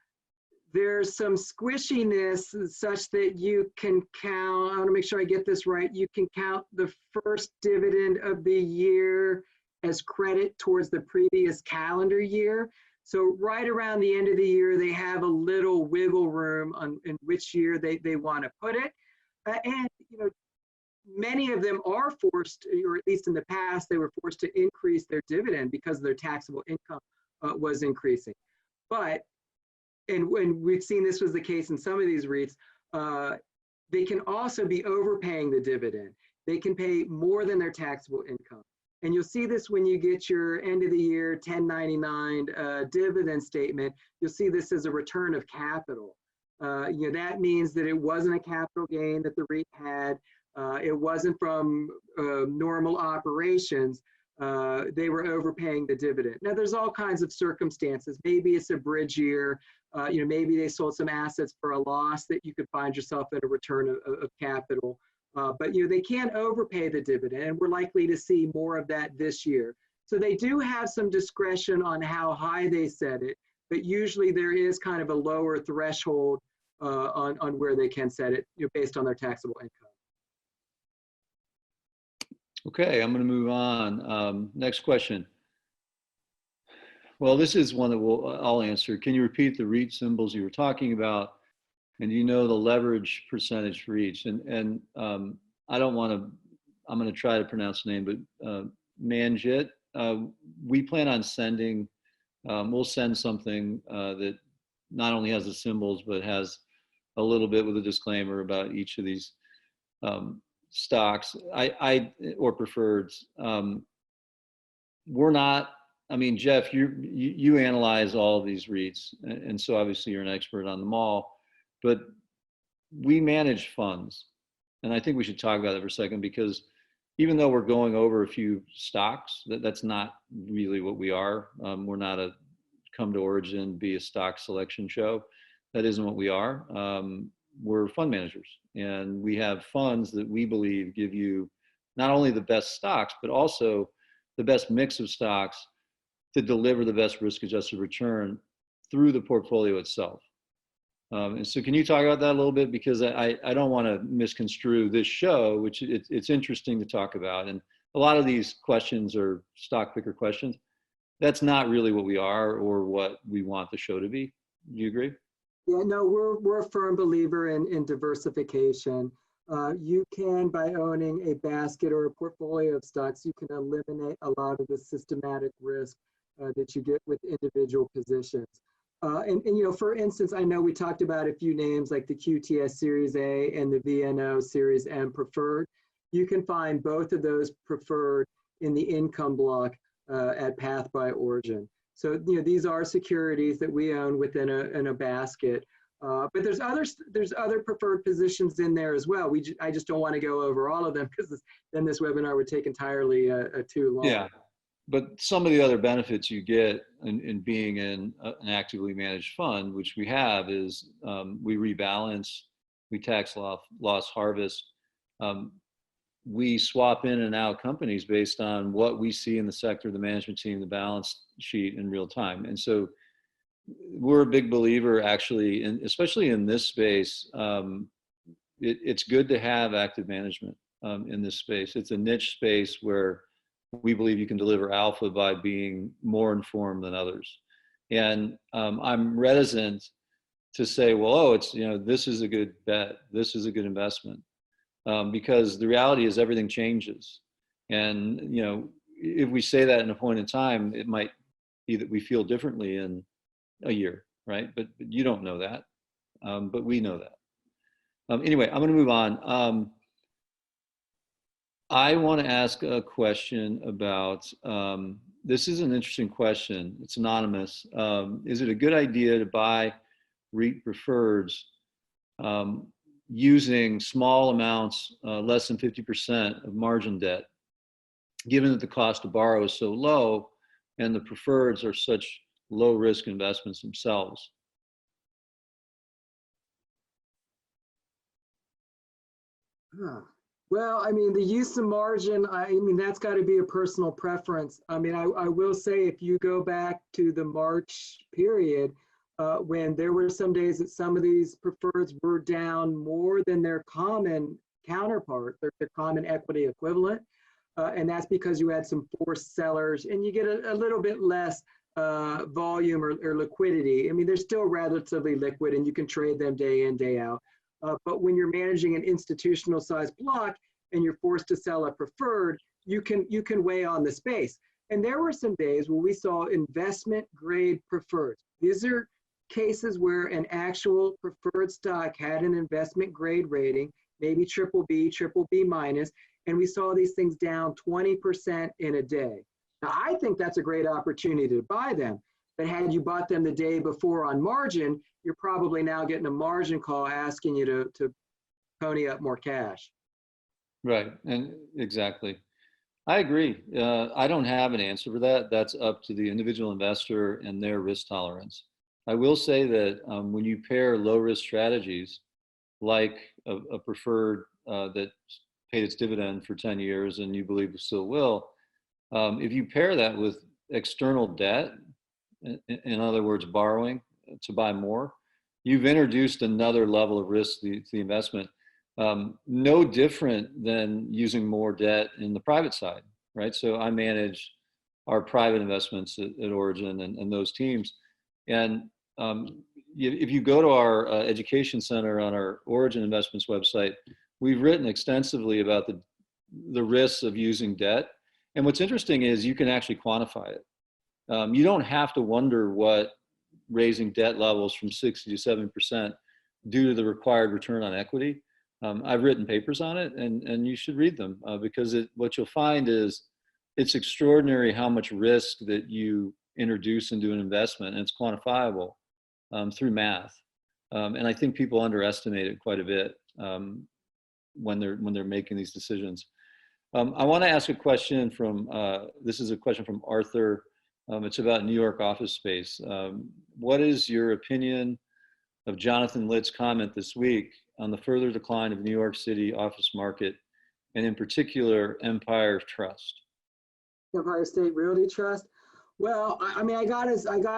there's some squishiness such that you can count, I want to make sure I get this right, you can count the first dividend of the year as credit towards the previous calendar year. So right around the end of the year, they have a little wiggle room on in which year they want to put it. And many of them are forced, or at least in the past, they were forced to increase their dividend because their taxable income was increasing. And when we've seen this was the case in some of these REITs, they can also be overpaying the dividend. They can pay more than their taxable income. And you'll see this when you get your end of the year 1099 dividend statement. You'll see this as a return of capital. That means that it wasn't a capital gain that the REIT had. It wasn't from normal operations. They were overpaying the dividend. Now, there's all kinds of circumstances. Maybe it's a bridge year. Maybe they sold some assets for a loss that you could find yourself at a return of capital. But they can't overpay the dividend, and we're likely to see more of that this year. So they do have some discretion on how high they set it, but usually there is kind of a lower threshold on where they can set it based on their taxable income. Okay, I'm going to move on. Next question. Well, this is one that I'll answer. Can you repeat the REIT symbols you were talking about? And you know the leverage percentage for each. And I don't want to, I'm going to try to pronounce the name, but Manjit, we plan on sending, we'll send something that not only has the symbols, but has a little bit with a disclaimer about each of these stocks or preferreds. We're not, I mean, Geoff, you analyze all of these REITs, and so obviously you're an expert on them all. But we manage funds. And I think we should talk about that for a second, because even though we're going over a few stocks, that's not really what we are. We're not a come to Origin, be a stock selection show. That isn't what we are. We're fund managers. And we have funds that we believe give you not only the best stocks, but also the best mix of stocks to deliver the best risk-adjusted return through the portfolio itself. And so can you talk about that a little bit? Because I don't want to misconstrue this show, which it's interesting to talk about. And a lot of these questions are stock picker questions. That's not really what we are or what we want the show to be. Do you agree? Yeah, no, we're a firm believer in diversification. You can, by owning a basket or a portfolio of stocks, you can eliminate a lot of the systematic risk that you get with individual positions. And for instance, I know we talked about a few names like the QTS Series A and the VNO Series M preferred. You can find both of those preferred in the income block at Path by Origin. So these are securities that we own within a basket. But there's other preferred positions in there as well. I just don't want to go over all of them because then this webinar would take entirely too long. Yeah, but some of the other benefits you get in being in an actively managed fund, which we have, is we rebalance, we tax loss harvest, we swap in and out companies based on what we see in the sector, the management team, the balance sheet in real time. And so we're a big believer, actually, especially in this space. It's good to have active management in this space. It's a niche space where we believe you can deliver alpha by being more informed than others. And I'm reticent to say, well, oh, it's, this is a good bet, this is a good investment, because the reality is everything changes. And if we say that in a point in time, it might be that we feel differently in a year, right? But you don't know that, but we know that. Anyway, I'm going to move on. I want to ask a question about, this is an interesting question. It's anonymous. Is it a good idea to buy REIT preferreds using small amounts, less than 50% of margin debt, given that the cost to borrow is so low and the preferreds are such low risk investments themselves? Well, I mean, the use of margin, I mean, that's got to be a personal preference. I mean, I will say, if you go back to the March period, when there were some days that some of these preferreds were down more than their common counterpart, their common equity equivalent. And that's because you had some forced sellers and you get a little bit less volume or liquidity. I mean, they're still relatively liquid and you can trade them day in, day out. But when you're managing an institutional size block and you're forced to sell a preferred, you can weigh on the space. And there were some days where we saw investment grade preferreds. These are cases where an actual preferred stock had an investment grade rating, maybe triple B minus, and we saw these things down 20% in a day. Now, I think that's a great opportunity to buy them. But had you bought them the day before on margin, you're probably now getting a margin call asking you to pony up more cash. Right, and exactly. I agree. I don't have an answer for that. That's up to the individual investor and their risk tolerance. I will say that when you pair low risk strategies, like a preferred that paid its dividend for 10 years and you believe it still will, if you pair that with external debt, in other words, borrowing to buy more, you've introduced another level of risk to the investment. No different than using more debt in the private side, right? So I manage our private investments at Origin and those teams. And if you go to our education center on our Origin Investments website, we've written extensively about the risks of using debt. And what's interesting is you can actually quantify it. You don't have to wonder what raising debt levels from 60 to 7% due to the required return on equity. I've written papers on it, and you should read them because what you'll find is it's extraordinary how much risk that you introduce into an investment, and it's quantifiable through math. And I think people underestimate it quite a bit when they're making these decisions. I want to ask a question from this is a question from Arthur. It's about New York office space. What is your opinion of Jonathan Litt's comment this week on the further decline of New York City office market, and in particular, Empire Trust? Empire State Realty Trust. Well, I mean, I gotta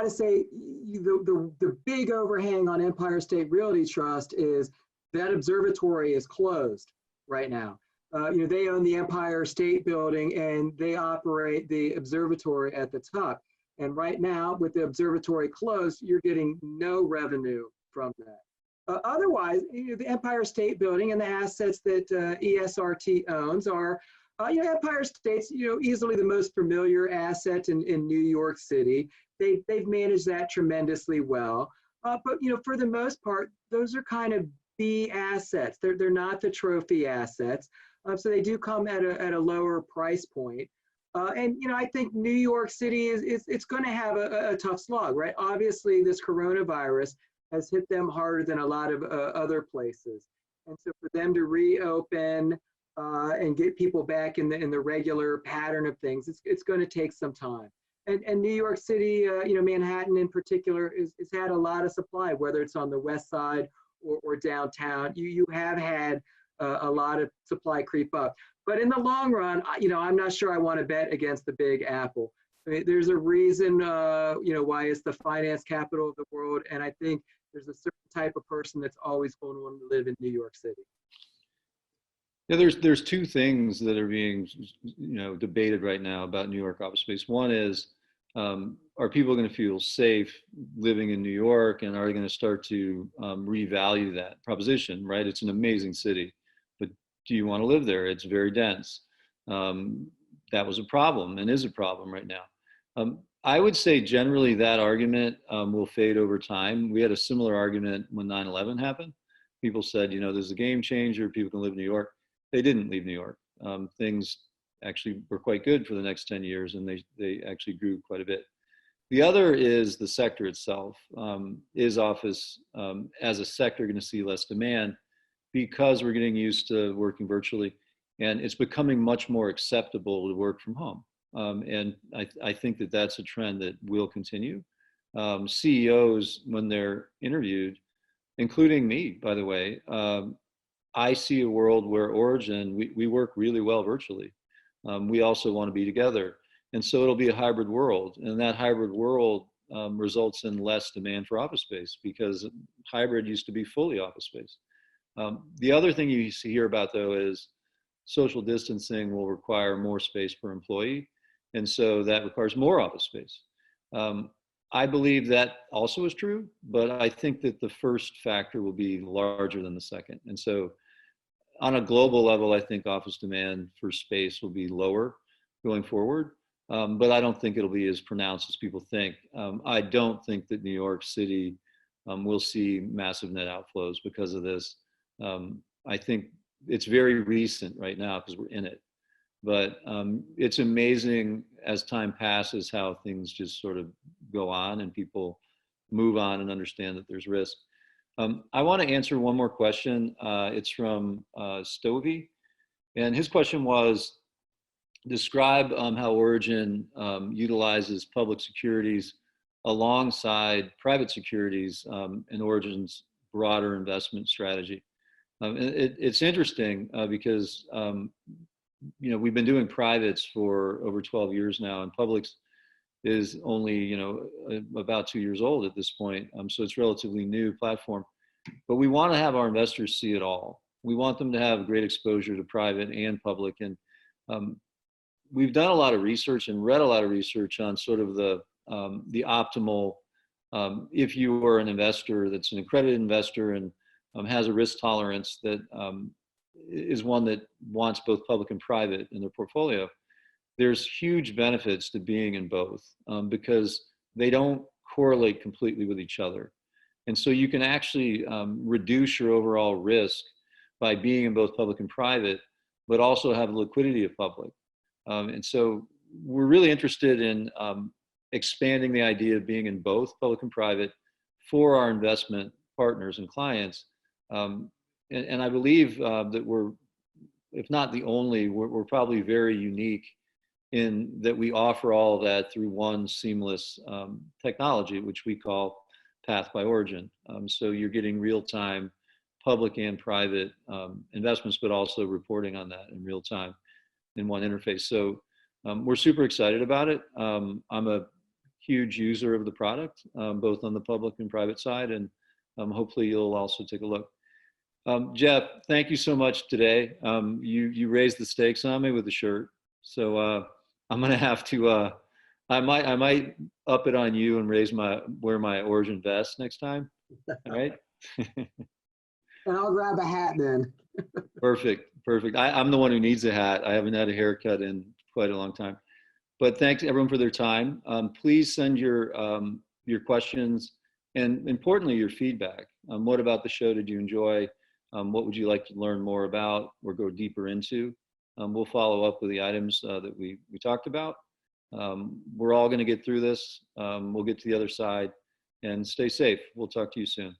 say, the big overhang on Empire State Realty Trust is that observatory is closed right now. They own the Empire State Building and they operate the observatory at the top. And right now, with the observatory closed, you're getting no revenue from that. Otherwise, the Empire State Building and the assets that ESRT owns are, Empire State's, easily the most familiar asset in New York City. They've managed that tremendously well. But, for the most part, those are kind of B assets. They're not the trophy assets. So they do come at a lower price point. And I think New York City it's going to have a tough slog, right? Obviously, this coronavirus has hit them harder than a lot of other places. And so for them to reopen and get people back in the regular pattern of things, it's going to take some time. And New York City, Manhattan in particular, is had a lot of supply, whether it's on the west side or downtown. You have had a lot of supply creep up. But in the long run, I'm not sure I want to bet against the Big Apple. I mean, there's a reason, why it's the finance capital of the world. And I think there's a certain type of person that's always going to want to live in New York City. Yeah, there's two things that are being, debated right now about New York office space. One is, are people going to feel safe living in New York, and are they going to start to revalue that proposition? Right, it's an amazing city, but do you want to live there? It's very dense. That was a problem and is a problem right now. I would say generally that argument will fade over time. We had a similar argument when 9/11 happened. People said, there's a game changer. People can live in New York. They didn't leave New York. Things actually were quite good for the next 10 years, and they actually grew quite a bit. The other is the sector itself. Is office as a sector going to see less demand because we're getting used to working virtually, and it's becoming much more acceptable to work from home. And I think that that's a trend that will continue. CEOs, when they're interviewed, including me, by the way, I see a world where Origin, we work really well virtually. We also want to be together. And so it'll be a hybrid world. And that hybrid world results in less demand for office space, because hybrid used to be fully office space. The other thing you hear about, though, is social distancing will require more space per employee. And so that requires more office space. I believe that also is true, but I think that the first factor will be larger than the second. And so on a global level, I think office demand for space will be lower going forward, but I don't think it'll be as pronounced as people think. I don't think that New York City will see massive net outflows because of this. I think it's very recent right now because we're in it. But it's amazing as time passes how things just sort of go on and people move on and understand that there's risk. I want to answer one more question. It's from Stovey. And his question was, describe how Origin utilizes public securities alongside private securities in Origin's broader investment strategy. It's interesting because we've been doing privates for over 12 years now, and publics is only about 2 years old at this point. So it's a relatively new platform, but we want to have our investors see it all. We want them to have great exposure to private and public. And we've done a lot of research and read a lot of research on sort of the optimal, if you were an investor that's an accredited investor and has a risk tolerance that is one that wants both public and private in their portfolio, there's huge benefits to being in both because they don't correlate completely with each other. And so you can actually reduce your overall risk by being in both public and private, but also have the liquidity of public. And so we're really interested in expanding the idea of being in both public and private for our investment partners and clients. And I believe that we're, if not the only, we're probably very unique in that we offer all of that through one seamless technology, which we call Path by Origin. So you're getting real-time public and private investments, but also reporting on that in real time in one interface. So we're super excited about it. I'm a huge user of the product, both on the public and private side, and hopefully you'll also take a look. Geoff, thank you so much today. You raised the stakes on me with the shirt, so I'm gonna have to. I might up it on you and wear my Origin vest next time. All right. And I'll grab a hat then. Perfect. I'm the one who needs a hat. I haven't had a haircut in quite a long time. But thanks everyone for their time. Please send your questions and importantly your feedback. What about the show did you enjoy? What would you like to learn more about or go deeper into? We'll follow up with the items that we talked about. We're all going to get through this. We'll get to the other side and stay safe. We'll talk to you soon.